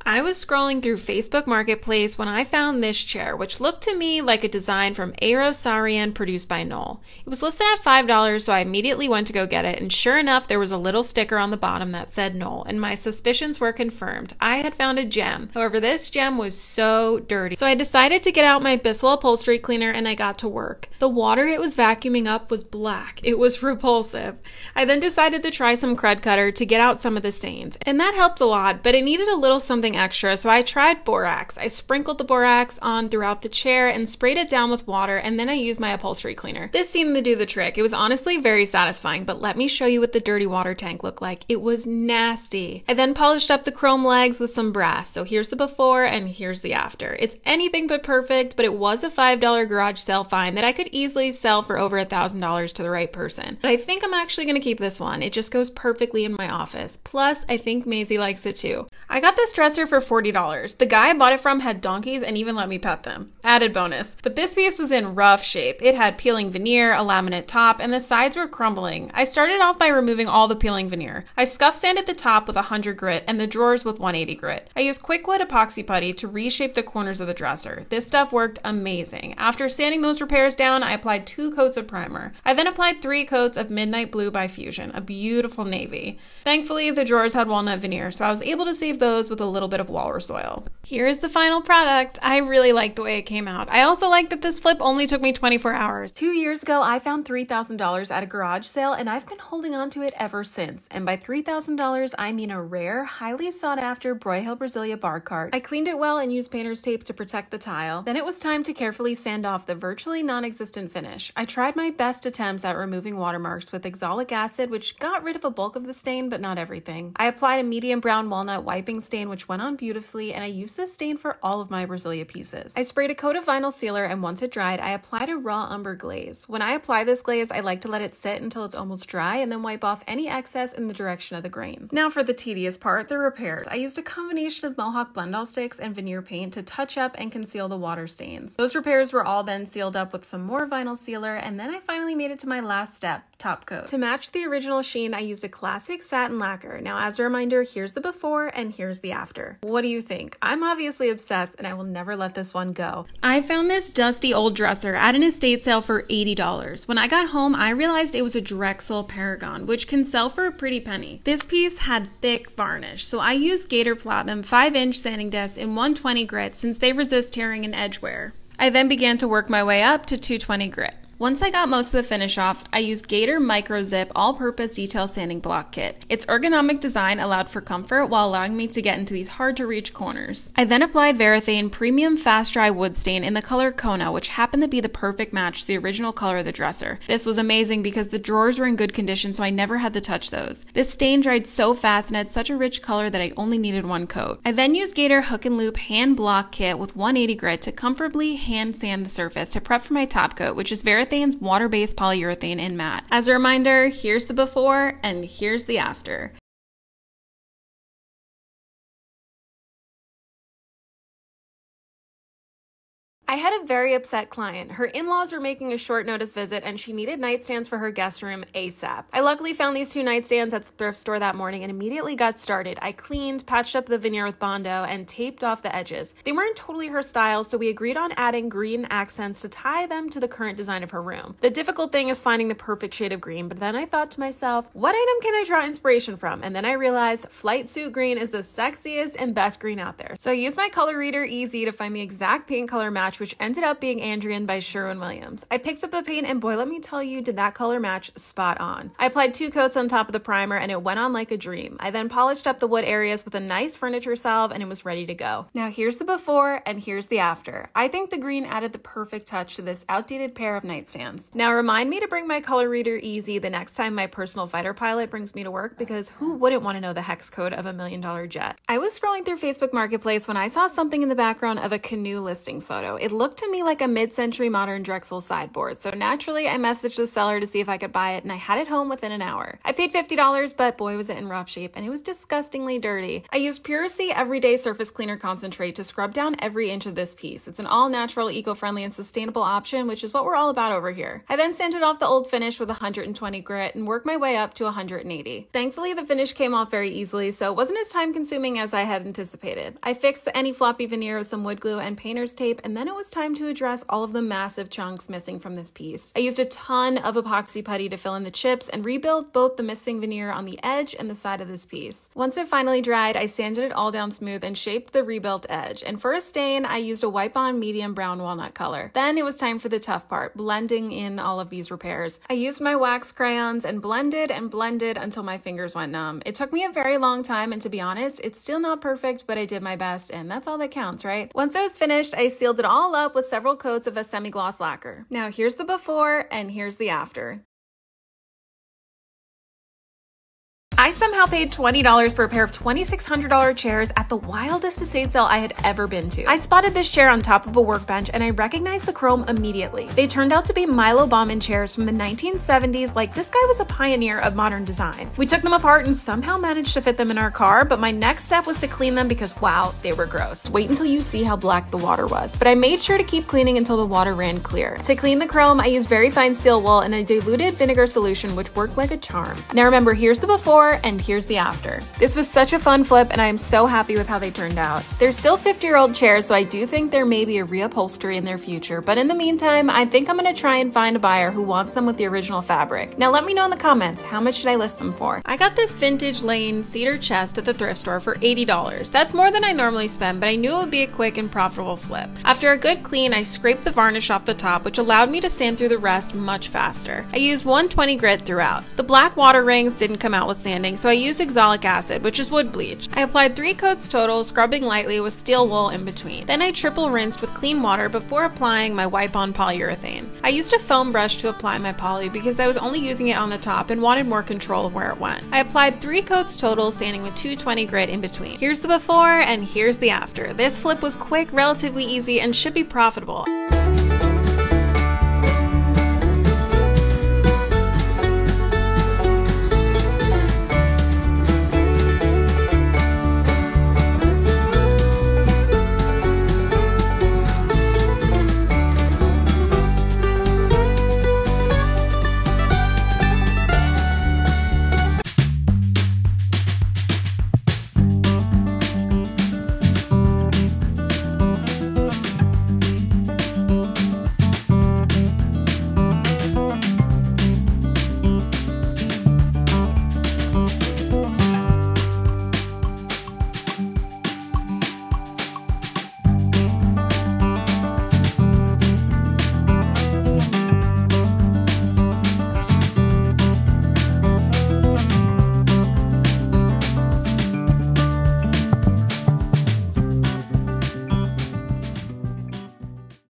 I was scrolling through Facebook Marketplace when I found this chair, which looked to me like a design from Aerosarian produced by Knoll. It was listed at $5, so I immediately went to go get it, and sure enough, there was a little sticker on the bottom that said Knoll, and my suspicions were confirmed. I had found a gem. However, this gem was so dirty. So I decided to get out my Bissell upholstery cleaner and I got to work. The water it was vacuuming up was black. It was repulsive. I then decided to try some Crud Cutter to get out some of the stains, and that helped a lot, but it needed a little something extra, so I tried borax. I sprinkled the borax on throughout the chair and sprayed it down with water, and then I used my upholstery cleaner. This seemed to do the trick. It was honestly very satisfying, but let me show you what the dirty water tank looked like. It was nasty. I then polished up the chrome legs with some brass, so here's the before and here's the after. It's anything but perfect, but it was a $5 garage sale find that I could easily sell for over $1,000 to the right person. But I think I'm actually going to keep this one. It just goes perfectly in my office. Plus, I think Maisie likes it too. I got this dresser for $40. The guy I bought it from had donkeys and even let me pet them. Added bonus. But this piece was in rough shape. It had peeling veneer, a laminate top, and the sides were crumbling. I started off by removing all the peeling veneer. I scuff sanded the top with 100 grit and the drawers with 180 grit. I used Quickwood epoxy putty to reshape the corners of the dresser. This stuff worked amazing. After sanding those repairs down, I applied 2 coats of primer. I then applied 3 coats of Midnight Blue by Fusion, a beautiful navy. Thankfully, the drawers had walnut veneer, so I was able to save those with a little bit of walrus oil. Here's the final product. I really like the way it came out. I also like that this flip only took me 24 hours. 2 years ago, I found $3,000 at a garage sale, and I've been holding on to it ever since. And by $3,000, I mean a rare, highly sought after Broyhill Brasilia bar cart. I cleaned it well and used painter's tape to protect the tile. Then it was time to carefully sand off the virtually non-existent finish. I tried my best attempts at removing watermarks with oxalic acid, which got rid of a bulk of the stain, but not everything. I applied a medium brown walnut wiping stain, which went on beautifully, and I used this stain for all of my Brasilia pieces. I sprayed a coat of vinyl sealer, and once it dried, I applied a raw umber glaze. When I apply this glaze, I like to let it sit until it's almost dry and then wipe off any excess in the direction of the grain. Now for the tedious part, the repairs. I used a combination of Mohawk Blend-All sticks and veneer paint to touch up and conceal the water stains. Those repairs were all then sealed up with some more vinyl sealer, and then I finally made it to my last step, top coat. To match the original sheen, I used a classic satin lacquer. Now as a reminder, here's the before and here's the after. What do you think? I'm obviously obsessed and I will never let this one go. I found this dusty old dresser at an estate sale for $80. When I got home, I realized it was a Drexel Paragon, which can sell for a pretty penny. This piece had thick varnish, so I used Gator Platinum 5-inch sanding disc in 120 grit since they resist tearing and edge wear. I then began to work my way up to 220 grit. Once I got most of the finish off, I used Gator Micro Zip all-purpose detail sanding block kit. Its ergonomic design allowed for comfort while allowing me to get into these hard-to-reach corners. I then applied Varathane Premium Fast Dry Wood Stain in the color Kona, which happened to be the perfect match to the original color of the dresser. This was amazing because the drawers were in good condition, so I never had to touch those. This stain dried so fast and had such a rich color that I only needed 1 coat. I then used Gator Hook and Loop Hand Block Kit with 180 grit to comfortably hand sand the surface to prep for my top coat, which is Varathane's water-based polyurethane in matte. As a reminder, here's the before and here's the after. I had a very upset client. Her in-laws were making a short notice visit and she needed nightstands for her guest room ASAP. I luckily found these 2 nightstands at the thrift store that morning and immediately got started. I cleaned, patched up the veneer with Bondo, and taped off the edges. They weren't totally her style, so we agreed on adding green accents to tie them to the current design of her room. The difficult thing is finding the perfect shade of green, but then I thought to myself, what item can I draw inspiration from? And then I realized flight suit green is the sexiest and best green out there. So I used my color reader Easy to find the exact paint color match, which ended up being Andrian by Sherwin-Williams. I picked up the paint and boy, let me tell you, did that color match spot on. I applied 2 coats on top of the primer and it went on like a dream. I then polished up the wood areas with a nice furniture salve and it was ready to go. Now here's the before and here's the after. I think the green added the perfect touch to this outdated pair of nightstands. Now remind me to bring my color reader Easy the next time my personal fighter pilot brings me to work, because who wouldn't want to know the hex code of $1 million jet? I was scrolling through Facebook Marketplace when I saw something in the background of a canoe listing photo. it looked to me like a mid-century modern Drexel sideboard, so naturally I messaged the seller to see if I could buy it, and I had it home within an hour. I paid $50, but boy was it in rough shape, and it was disgustingly dirty. I used Puracy Everyday Surface Cleaner Concentrate to scrub down every inch of this piece. It's an all-natural, eco-friendly, and sustainable option, which is what we're all about over here. I then sanded off the old finish with 120 grit and worked my way up to 180. Thankfully, the finish came off very easily, so it wasn't as time-consuming as I had anticipated. I fixed any floppy veneer with some wood glue and painter's tape, and then it was time to address all of the massive chunks missing from this piece. I used a ton of epoxy putty to fill in the chips and rebuild both the missing veneer on the edge and the side of this piece. Once it finally dried, I sanded it all down smooth and shaped the rebuilt edge. And for a stain, I used a wipe-on medium brown walnut color. Then it was time for the tough part, blending in all of these repairs. I used my wax crayons and blended until my fingers went numb. It took me a very long time, and to be honest, it's still not perfect, but I did my best, and that's all that counts, right? Once I was finished, I sealed it all up with several coats of a semi-gloss lacquer. Now here's the before and here's the after. I somehow paid $20 for a pair of $2,600 chairs at the wildest estate sale I had ever been to. I spotted this chair on top of a workbench and I recognized the chrome immediately. They turned out to be Milo Bauman chairs from the 1970s, like this guy was a pioneer of modern design. We took them apart and somehow managed to fit them in our car, but my next step was to clean them because wow, they were gross. Wait until you see how black the water was. But I made sure to keep cleaning until the water ran clear. To clean the chrome, I used very fine steel wool and a diluted vinegar solution, which worked like a charm. Now remember, here's the before and here's the after. This was such a fun flip and I am so happy with how they turned out. They're still 50-year-old chairs, so I do think there may be a reupholstery in their future, but in the meantime, I think I'm gonna try and find a buyer who wants them with the original fabric. Now let me know in the comments, how much should I list them for? I got this vintage Lane cedar chest at the thrift store for $80. That's more than I normally spend, but I knew it would be a quick and profitable flip. After a good clean, I scraped the varnish off the top, which allowed me to sand through the rest much faster. I used 120 grit throughout. The black water rings didn't come out with sanding, so I used oxalic acid, which is wood bleach. I applied 3 coats total, scrubbing lightly with steel wool in between. Then I triple rinsed with clean water before applying my wipe-on polyurethane. I used a foam brush to apply my poly because I was only using it on the top and wanted more control of where it went. I applied 3 coats total, sanding with 220 grit in between. Here's the before and here's the after. This flip was quick, relatively easy, and should be profitable.